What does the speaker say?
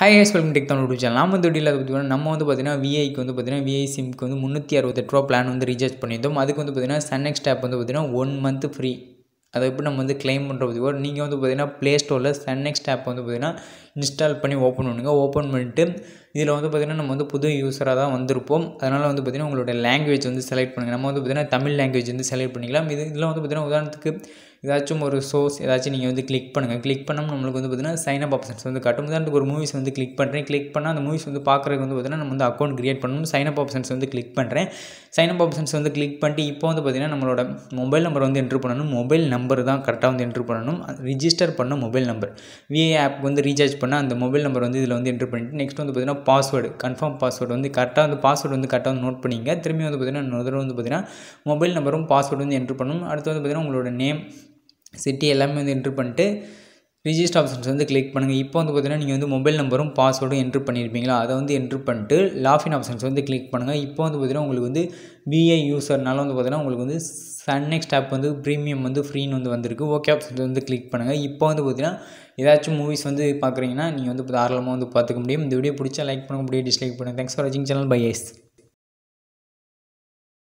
Hi guys, welcome to Tech YouTube channel. நம்ம இந்த வீடியோல நம்ம வந்து பாத்தீங்கன்னா VIக்கு வந்து பாத்தீங்கன்னா VI சிம்க்கு வந்து 368 ரூபாய் பிளான் வந்து ரீசார்ஜ் பண்ணிட்டோம். அதுக்கு வந்து பாத்தீங்கன்னா Sun Next app வந்து பாத்தீங்கன்னா 1 month free. அதை எப்படி நம்ம வந்து claim பண்றது? நீங்க வந்து பாத்தீங்கன்னா Play Storeல Sun Next app வந்து பாத்தீங்கன்னா இன்ஸ்டால் பண்ணி ஓபன் பண்ணுங்க. ஓபன் பண்ணிட்டு இதில் வந்து பாத்தீங்கன்னா நம்ம வந்து புது யூசரா தான் வந்திருப்போம். அதனால வந்து பாத்தீங்கன்னா உங்களுடைய லாங்குவேஜ் வந்து செலக்ட் பண்ணுங்க. நம்ம வந்து பாத்தீங்கன்னா தமிழ் லாங்குவேஜ் வந்து செலக்ட் பண்ணிக்கலாம். இதெல்லாம் வந்து பாத்தீங்கன்னா உதாரணத்துக்கு ஏதாச்சும் ஒரு சோர்ஸ் ஏதாச்சும் நீங்கள் வந்து கிளிக் பண்ணுங்கள். கிளிக் பண்ணாமல் நம்மளுக்கு வந்து பார்த்தீங்கன்னா சைன் அப் ஆப்ஷன்ஸ் வந்து காட்டும். உதாரணத்துக்கு ஒரு மூவிஸ் வந்து கிளிக் பண்ணுறேன். கிளிக் பண்ணால் அந்த மூவிஸ் வந்து பார்க்குறதுக்கு வந்து பார்த்தீங்கன்னா நம்ம வந்து அக்கௌண்ட் கிரியேட் பண்ணணும். சைன் அப் ஆப்ஷன்ஸ் வந்து கிளிக் பண்ணுறேன். சைன் அப் ஆப்ஷன்ஸ் வந்து கிளிக் பண்ணிட்டு இப்போ வந்து பார்த்தீங்கன்னா நம்மளோட மொபைல் நம்பர் வந்து என்ட்ரு பண்ணணும். மொபைல் நம்பர் தான் கரெக்டாக வந்து என்ட்ரு பண்ணணும். ரிஜிஸ்டர் பண்ண மொபைல் நம்பர் VI ஆப் வந்து ரீசார்ஜ் பண்ண அந்த மொபைல் நம்பர் வந்து இதில் வந்து என்ட்ரு பண்ணிட்டு நெக்ஸ்ட் வந்து பார்த்தீங்கன்னா பாஸ்வேர்டு கன்ஃபார்ம் பாஸ்வேர்டு வந்து கரெக்டாக வந்து பாஸ்வேர்டு வந்து கரெக்டாக வந்து நோட் பண்ணிங்க. திரும்பி வந்து பார்த்தீங்கன்னா இன்னொரு தடவை வந்து பார்த்தீங்கன்னா மொபைல் நம்பரும் பாஸ்வேர்டு வந்து என்ட்ரு பண்ணணும். அடுத்து வந்து பார்த்தீங்கன்னா உங்களோட நேம் சிட்டி எல்லாமே வந்து என்ட்ரு பண்ணிட்டு ரிஜிஸ்டர் ஆப்ஷன்ஸ் வந்து கிளிக் பண்ணுங்கள். இப்போ வந்து பார்த்தீங்கன்னா நீங்கள் வந்து மொபைல் நம்பரும் பாஸ்வேர்டும் என்ட்ரு பண்ணியிருப்பீங்களா, அதை வந்து என்ட்ரு பண்ணிட்டு லாகின் ஆப்ஷன்ஸ் வந்து கிளிக் பண்ணுங்கள். இப்போ வந்து பார்த்தீங்கன்னா உங்களுக்கு வந்து VI யூசர்னால வந்து பார்த்தீங்கன்னா உங்களுக்கு வந்து Sun Next app வந்து ப்ரீமியம் வந்து ஃப்ரீன்னு வந்து வந்திருக்கு. ஓகே ஆப்ஷன்ஸ் வந்து கிளிக் பண்ணுங்கள். இப்போ வந்து பார்த்தீங்கன்னா ஏதாச்சும் மூவிஸ் வந்து பார்க்குறீங்கன்னா நீங்கள் வந்து தாராளமாக வந்து பார்த்துக்க முடியும். இந்த வீடியோ பிடிச்சா லைக் பண்ணுங்கள், அப்படியே டிஸ்லைக் பண்ணுங்கள். தேங்க்ஸ் ஃபார் வாட்சிங் சேனல். Bye guys.